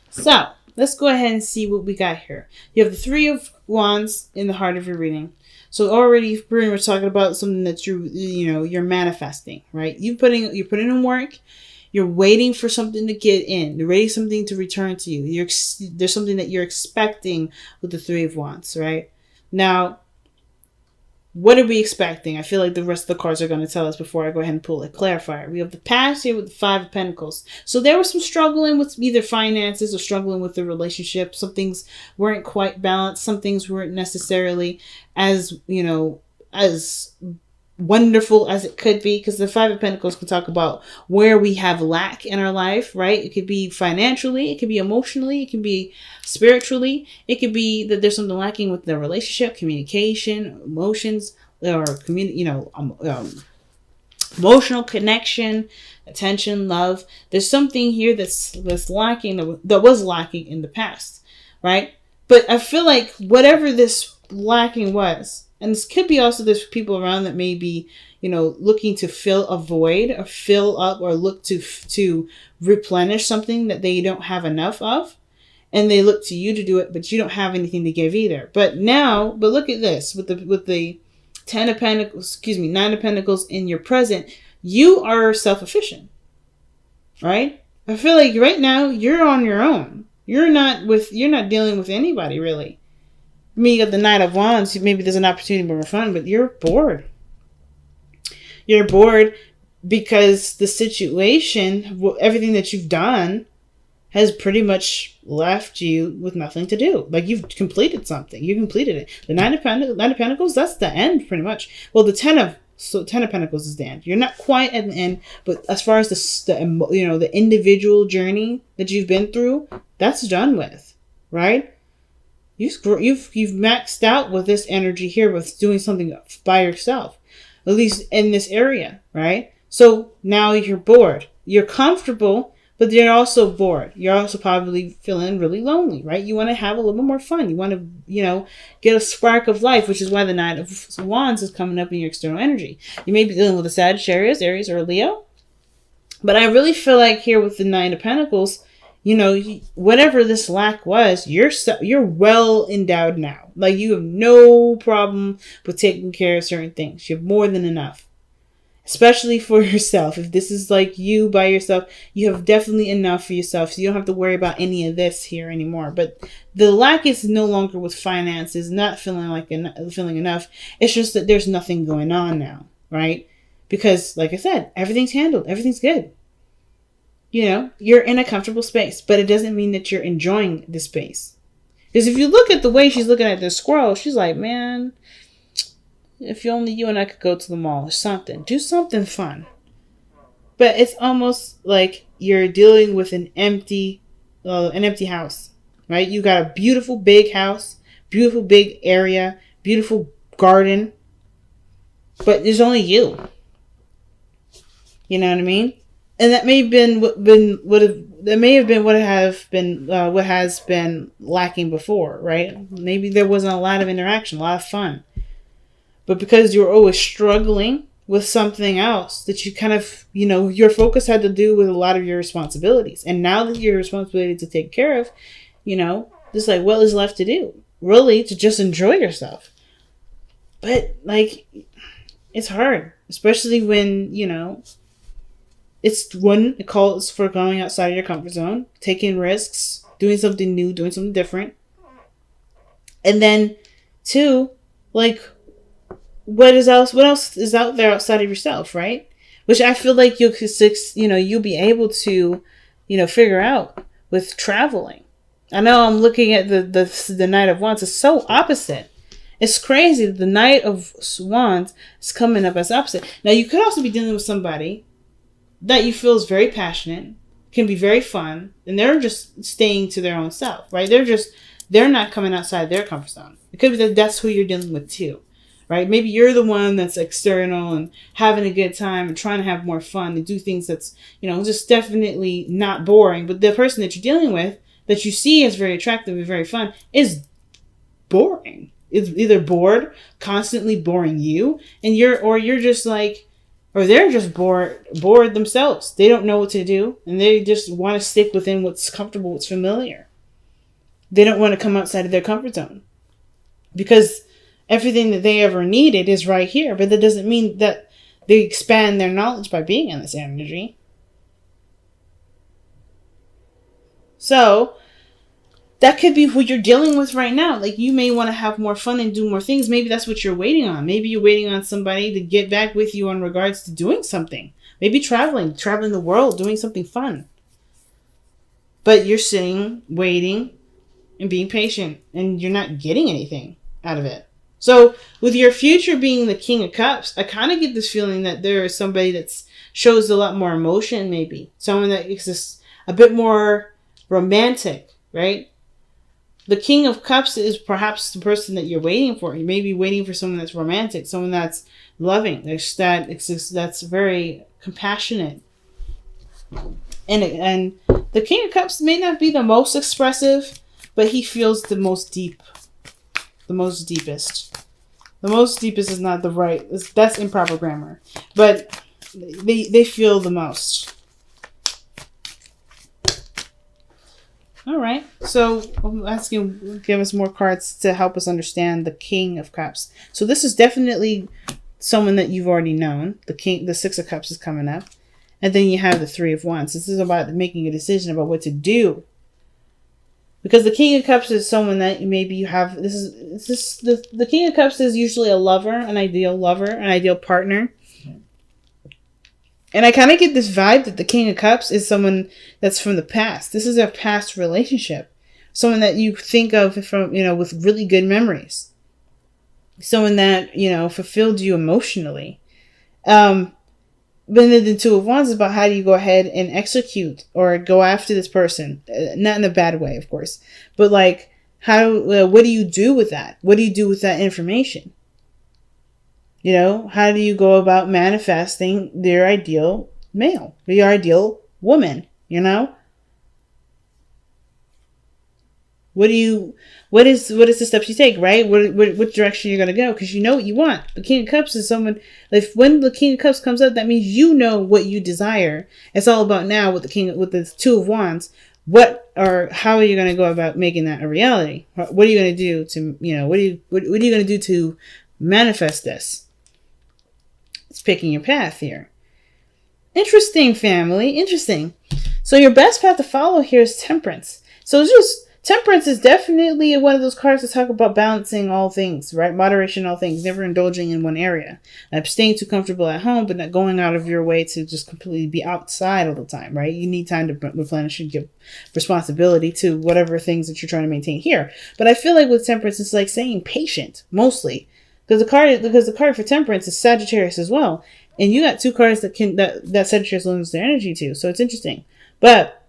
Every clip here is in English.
So let's go ahead and see what we got here. You have the Three of Wands in the heart of your reading. So already pretty much talking about something that you're manifesting, right? You're putting in work. You're waiting for something to get in. You're waiting something to return to you. There's something that you're expecting with the Three of Wands, right? Now, what are we expecting? I feel like the rest of the cards are going to tell us before I go ahead and pull a clarifier. We have the past here with the Five of Pentacles. So there was some struggling with either finances or struggling with the relationship. Some things weren't quite balanced. Some things weren't necessarily as, as wonderful as it could be, because the Five of Pentacles can talk about where we have lack in our life, right? It could be financially, it could be emotionally, it can be spiritually, it could be that there's something lacking with the relationship, communication, emotions, or emotional connection, attention, love. There's something here that's lacking, that was lacking in the past, right? But I feel like whatever this lacking was, and this could be also there's people around that may be, looking to fill a void or fill up or look to replenish something that they don't have enough of. And they look to you to do it, but you don't have anything to give either. But look at this with the Nine of Pentacles in your present, you are self-efficient, right? I feel like right now you're on your own. You're not dealing with anybody really. I mean, you got the Knight of Wands. Maybe there's an opportunity for more fun, but you're bored. You're bored because the situation, everything that you've done, has pretty much left you with nothing to do. Like you've completed something. You completed it. The Nine of Pentacles, that's the end pretty much. Well, the Ten of Pentacles is the end. You're not quite at the end, but as far as the individual journey that you've been through, that's done with, right? You've maxed out with this energy here with doing something by yourself, at least in this area, right? So now you're bored. You're comfortable, but you're also bored. You're also probably feeling really lonely, right? You want to have a little bit more fun. You want to, get a spark of life, which is why the Knight of Wands is coming up in your external energy. You may be dealing with a Sagittarius, Aries, or a Leo, but I really feel like here with the Nine of Pentacles, whatever this lack was, you're well endowed now. Like you have no problem with taking care of certain things. You have more than enough, especially for yourself. If this is like you by yourself, you have definitely enough for yourself. So you don't have to worry about any of this here anymore. But the lack is no longer with finances, not feeling enough. It's just that there's nothing going on now, right? Because like I said, everything's handled. Everything's good. You're in a comfortable space, but it doesn't mean that you're enjoying the space. Because if you look at the way she's looking at the squirrel, she's like, man, if only you and I could go to the mall or something. Do something fun. But it's almost like you're dealing with an empty house, right? You got a beautiful big house, beautiful big area, beautiful garden, but there's only you. You know what I mean? And that may have been what has been lacking before, right? Maybe there wasn't a lot of interaction, a lot of fun, but because you were always struggling with something else that you kind of, your focus had to do with a lot of your responsibilities, and now that your responsibility to take care of, just like what is left to do, really, to just enjoy yourself. But like, it's hard, especially when it calls for going outside of your comfort zone, taking risks, doing something new, doing something different. And then, two, like, what else is out there outside of yourself, right? Which I feel like you'll be able to, figure out with traveling. I know I'm looking at the Knight of Wands. It's so opposite. It's crazy that the Knight of Wands is coming up as opposite. Now, you could also be dealing with somebody that you feel is very passionate, can be very fun, and they're just staying to their own self, right? They're not coming outside their comfort zone. It could be that that's who you're dealing with too, right? Maybe you're the one that's external and having a good time and trying to have more fun and do things that's, just definitely not boring. But the person that you're dealing with, that you see as very attractive and very fun, is boring. It's either bored, constantly boring you, and you're just like, Or they're just bored themselves. They don't know what to do, and they just want to stick within what's comfortable, what's familiar. They don't want to come outside of their comfort zone because everything that they ever needed is right here. But that doesn't mean that they expand their knowledge by being in this energy. So that could be who you're dealing with right now. Like, you may want to have more fun and do more things. Maybe that's what you're waiting on. Maybe you're waiting on somebody to get back with you in regards to doing something. Maybe traveling the world, doing something fun. But you're sitting, waiting, and being patient, and you're not getting anything out of it. So with your future being the King of Cups, I kind of get this feeling that there is somebody that shows a lot more emotion, maybe. Someone that exists a bit more romantic, right? The King of Cups is perhaps the person that you're waiting for. You may be waiting for someone that's romantic, someone that's loving, that's very compassionate. And the King of Cups may not be the most expressive, but he feels the most deep, the most deepest. The most deepest is not the right. That's improper grammar, but they feel the most. All right, so I'm asking, give us more cards to help us understand the King of Cups. So this is definitely someone that you've already known. The Six of Cups is coming up, and then you have the Three of Wands. This is about making a decision about what to do, because the King of Cups is someone that maybe you have. The King of Cups is usually a lover, an ideal partner. And I kind of get this vibe that the King of Cups is someone that's from the past. This is a past relationship. Someone that you think of from, with really good memories. Someone that, fulfilled you emotionally. But then the Two of Wands is about how do you go ahead and execute or go after this person. Not in a bad way, of course. But like, what do you do with that? What do you do with that information? How do you go about manifesting their ideal male, your ideal woman, What is the steps you take, right? What direction you're going to go? Because you know what you want. The King of Cups is someone, when the King of Cups comes up, that means you know what you desire. It's all about now with the Two of Wands. How are you going to go about making that a reality? What are you going to do to, what are you going to do to manifest this? It's picking your path here. Interesting, family. Interesting. So your best path to follow here is Temperance. So it's just, Temperance is definitely one of those cards to talk about balancing all things, right? Moderation in all things, never indulging in one area. Not staying too comfortable at home, but not going out of your way to just completely be outside all the time, right? You need time to replenish and give responsibility to whatever things that you're trying to maintain here. But I feel like with Temperance, it's like saying patient, mostly. Because the card for Temperance is Sagittarius as well. And you got two cards that Sagittarius lends their energy to. So it's interesting. But,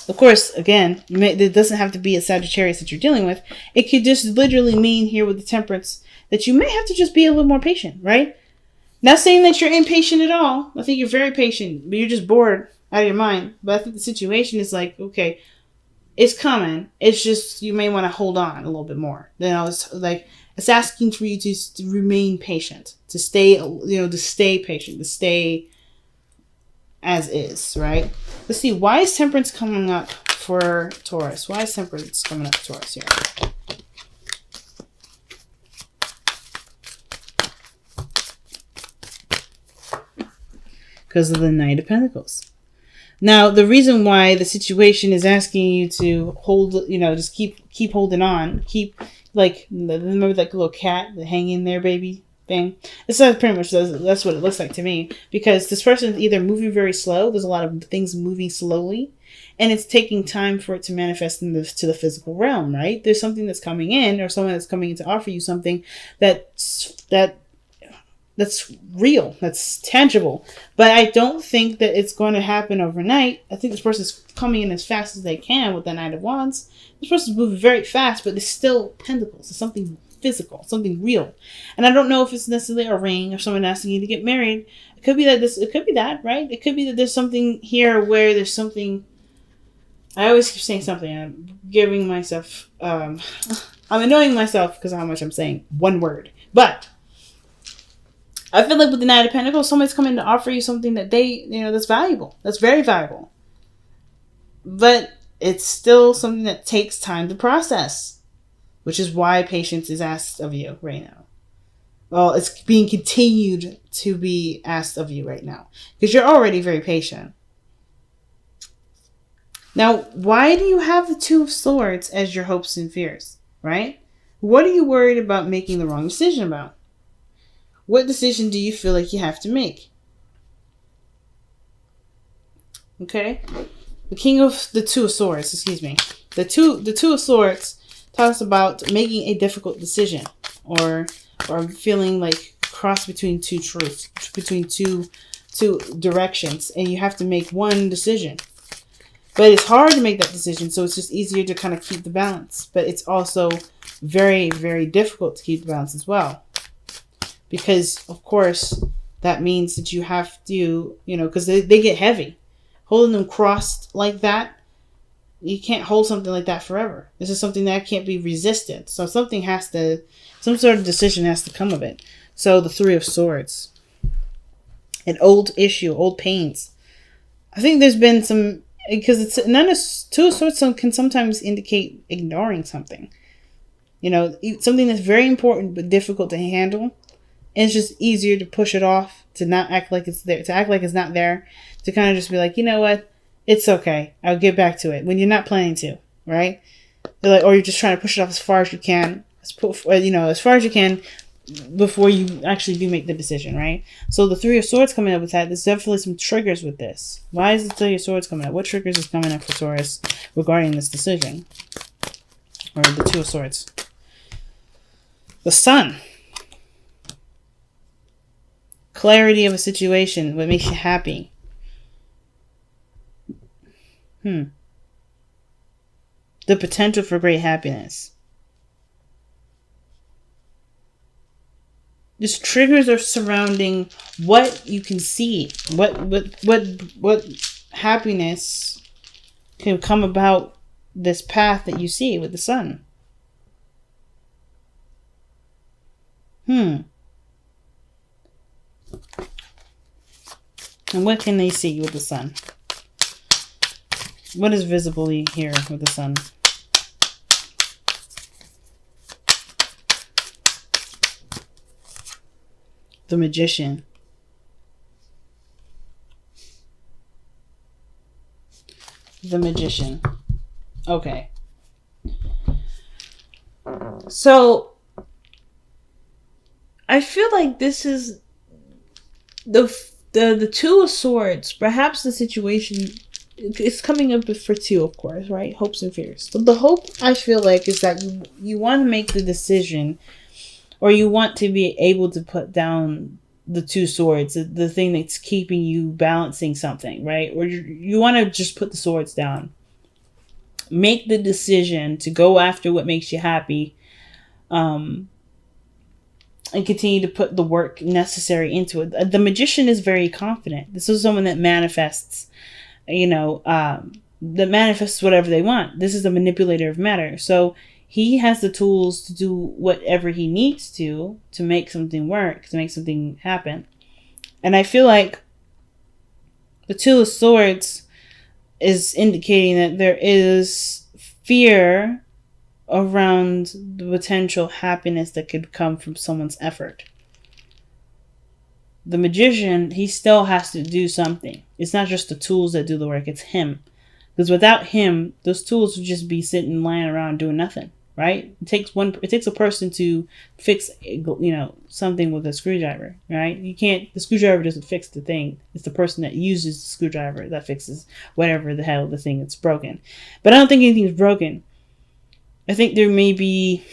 of course, again, it doesn't have to be a Sagittarius that you're dealing with. It could just literally mean here with the Temperance that you may have to just be a little more patient, right? Not saying that you're impatient at all. I think you're very patient, but you're just bored out of your mind. But I think the situation is like, okay, it's coming. It's just, you may want to hold on a little bit more. It's asking for you to remain patient, to stay patient, to stay as is, right? Let's see, why is Temperance coming up for Taurus? Why is Temperance coming up for Taurus here? Because of the Knight of Pentacles. Now, the reason why the situation is asking you to hold, just keep holding on, remember that little cat, the hang in there, baby thing? That's pretty much, that's what it looks like to me. Because this person is either moving very slow, there's a lot of things moving slowly, and it's taking time for it to manifest to the physical realm, right? There's something that's coming in, or someone that's coming in to offer you something that's real, that's tangible. But I don't think that it's going to happen overnight. I think this person's coming in as fast as they can with the Knight of Wands. This person's moving very fast, but it's still pentacles. It's something physical, something real. And I don't know if it's necessarily a ring or someone asking you to get married. It could be that, right? It could be that there's something here where there's something. I always keep saying something. I'm giving myself, I'm annoying myself because of how much I'm saying one word. But I feel like with the Knight of Pentacles, somebody's coming to offer you something that that's valuable. That's very valuable. But it's still something that takes time to process, which is why patience is asked of you right now. Well, it's being continued to be asked of you right now because you're already very patient. Now, why do you have the Two of Swords as your hopes and fears, right? What are you worried about making the wrong decision about? What decision do you feel like you have to make? Okay? The Two of Swords, excuse me. The Two of Swords talks about making a difficult decision or feeling like cross between two truths, between two directions, and you have to make one decision. But it's hard to make that decision, so it's just easier to kind of keep the balance. But it's also very, very difficult to keep the balance as well. Because, of course, that means that you have to, because they get heavy. Holding them crossed like that, you can't hold something like that forever. This is something that can't be resisted. So some sort of decision has to come of it. So the Three of Swords. An old issue, old pains. I think there's been some, because Two of Swords can sometimes indicate ignoring something. Something that's very important but difficult to handle. And it's just easier to push it off, to not act like it's there, to act like it's not there, to kind of just be like, you know what, it's okay, I'll get back to it, when you're not planning to, right? Or you're just trying to push it off as far as you can, as far as you can, before you actually do make the decision, right? So the Three of Swords coming up with that, there's definitely some triggers with this. Why is the Three of Swords coming up? What triggers is coming up for Taurus regarding this decision? Or the Two of Swords. The Sun. Clarity of a situation, what makes you happy. The potential for great happiness. Just triggers are surrounding what you can see. What happiness can come about this path that you see with the Sun. And what can they see with the Sun? What is visibly here with the Sun? The Magician. The Magician. Okay. So, I feel like this is the Two of Swords. Perhaps the situation is coming up for two, of course, right? Hopes and fears. So the hope, I feel like, is that you want to make the decision, or you want to be able to put down the Two Swords, the thing that's keeping you balancing something, right? Or you want to just put the swords down. Make the decision to go after what makes you happy, and continue to put the work necessary into it. The Magician is very confident. This is someone that manifests, that manifests whatever they want. This is a manipulator of matter. So he has the tools to do whatever he needs to make something work, to make something happen. And I feel like the Two of Swords is indicating that there is fear around the potential happiness that could come from someone's effort. The Magician, he still has to do something. It's not just the tools that do the work, it's him. Because without him, those tools would just be sitting, lying around doing nothing, right? It takes a person to fix, something with a screwdriver, right? The screwdriver doesn't fix the thing. It's the person that uses the screwdriver that fixes whatever the hell the thing that's broken. But I don't think anything's broken. I think there may be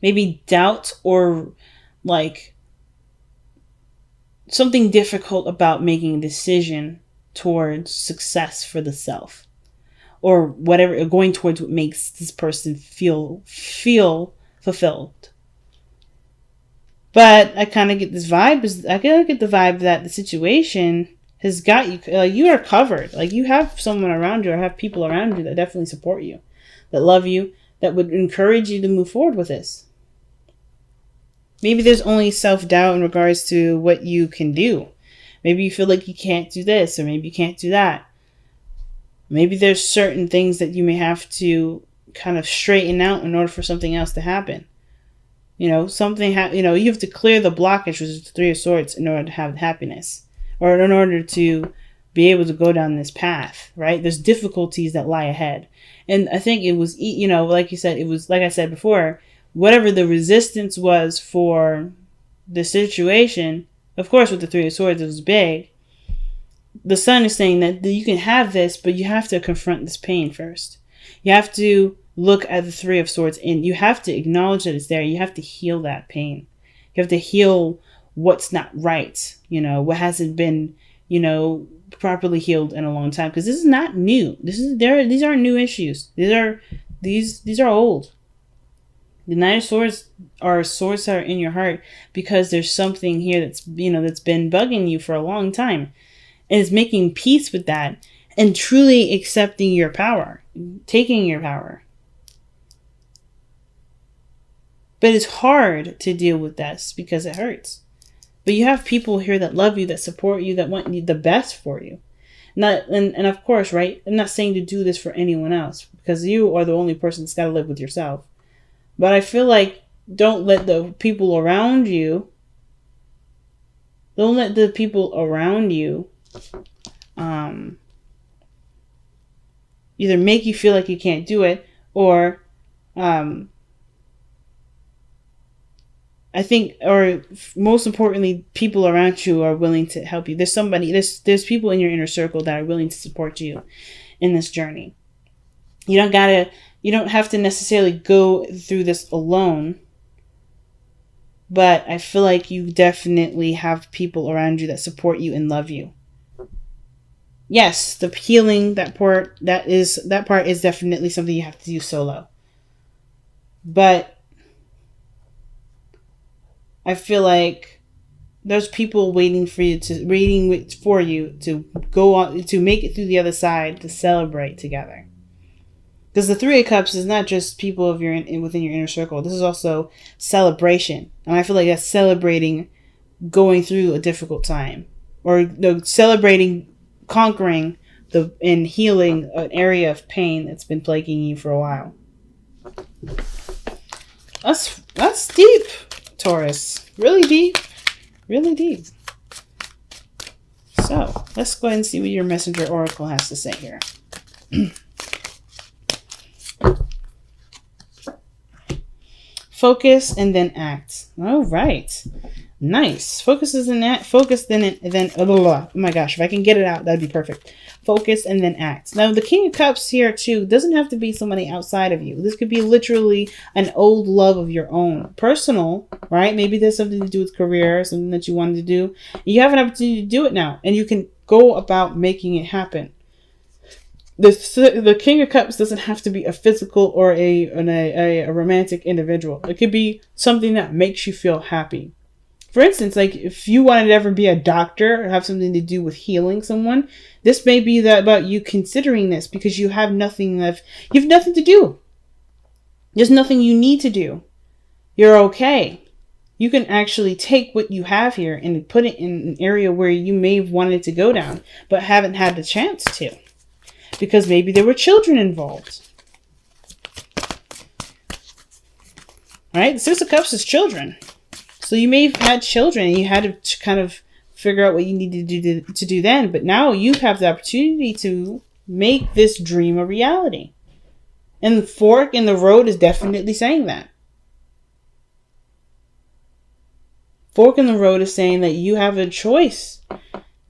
maybe doubt or like something difficult about making a decision towards success for the self, or whatever, going towards what makes this person feel fulfilled. But I kind of get this vibe. I kind of get the vibe that the situation has got you. Like, you are covered. Like, you have someone around you, or have people around you that definitely support you, that love you, that would encourage you to move forward with this. Maybe there's only self-doubt in regards to what you can do. Maybe you feel like you can't do this, or maybe you can't do that. Maybe there's certain things that you may have to kind of straighten out in order for something else to happen. You know, you have to clear the blockage, which is the Three of Swords, in order to have happiness, or in order to be able to go down this path, right? There's difficulties that lie ahead. And I think it was, like you said, it was, like I said before, whatever the resistance was for the situation, of course, with the Three of Swords, it was big. The Sun is saying that you can have this, but you have to confront this pain first. You have to look at the Three of Swords and you have to acknowledge that it's there. You have to heal that pain. You have to heal what's not right, what hasn't been, properly healed in a long time. Because this is not new. These aren't new issues. These are old. The Nine of Swords are swords that are in your heart because there's something here that's been bugging you for a long time. And it's making peace with that and truly accepting your power, taking your power. But it's hard to deal with this because it hurts. But you have people here that love you, that support you, that want the best for you. And of course, right? I'm not saying to do this for anyone else because you are the only person that's got to live with yourself. But I feel like don't let the people around you either make you feel like you can't do it, or I think, or most importantly, people around you are willing to help you. There's people in your inner circle that are willing to support you in this journey. You don't have to necessarily go through this alone, but I feel like you definitely have people around you that support you and love you. Yes, the healing, that part is definitely something you have to do solo. But I feel like there's people waiting for you to go on, to make it through the other side, to celebrate together. Because the Three of Cups is not just people within your inner circle. This is also celebration. And I feel like that's celebrating going through a difficult time. Or celebrating conquering and healing an area of pain that's been plaguing you for a while. That's deep, Taurus. Really deep. Really deep. So, let's go ahead and see what your messenger oracle has to say here. Focus and then act. All right. Nice. Focus then oh my gosh, if I can get it out, that'd be perfect. Focus and then act. Now, the King of Cups here too doesn't have to be somebody outside of you. This could be literally an old love of your own. Personal, right? Maybe there's something to do with career, something that you wanted to do. You have an opportunity to do it now, and you can go about making it happen. The King of Cups doesn't have to be a physical or a romantic individual. It could be something that makes you feel happy. For instance, like if you wanted to ever be a doctor or have something to do with healing someone, this may be about you considering this because you have nothing to do. There's nothing you need to do. You're okay. You can actually take what you have here and put it in an area where you may have wanted to go down, but haven't had the chance to. Because maybe there were children involved. Right? The Six of Cups is children. So you may have had children and you had to kind of figure out what you needed to do then. But now you have the opportunity to make this dream a reality. And the fork in the road is definitely saying that. Fork in the road is saying that you have a choice.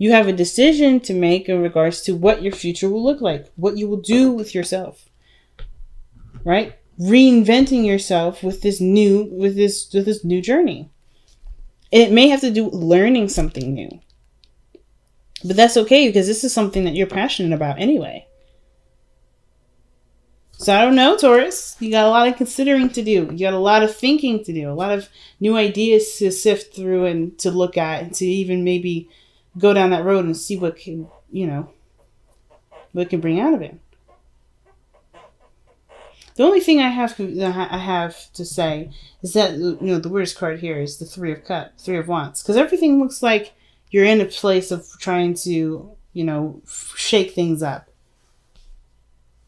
You have a decision to make in regards to what your future will look like, what you will do with yourself, right? Reinventing yourself with this new journey. It may have to do with learning something new, but that's okay because this is something that you're passionate about anyway. So I don't know, Taurus. You got a lot of considering to do. You got a lot of thinking to do. A lot of new ideas to sift through and to look at, and to even maybe go down that road and see what can bring out of it. The only thing I have to say is that, you know, the weirdest card here is the Three of Wands, because everything looks like you're in a place of trying to, you know, shake things up.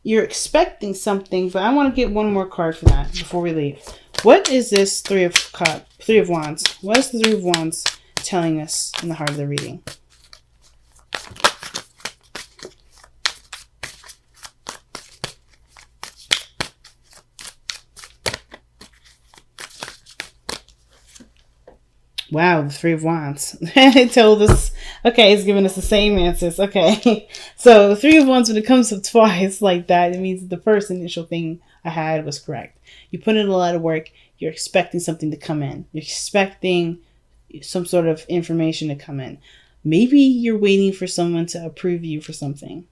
You're expecting something, but I want to get one more card for that before we leave. What is this Three of Wands? What is the Three of Wands telling us in the heart of the reading? Wow, the Three of Wands. It told us, okay, it's giving us the same answers. Okay. So the Three of Wands, when it comes up twice like that, it means the first initial thing I had was correct. You put in a lot of work. You're expecting something to come in. You're expecting some sort of information to come in. Maybe you're waiting for someone to approve you for something.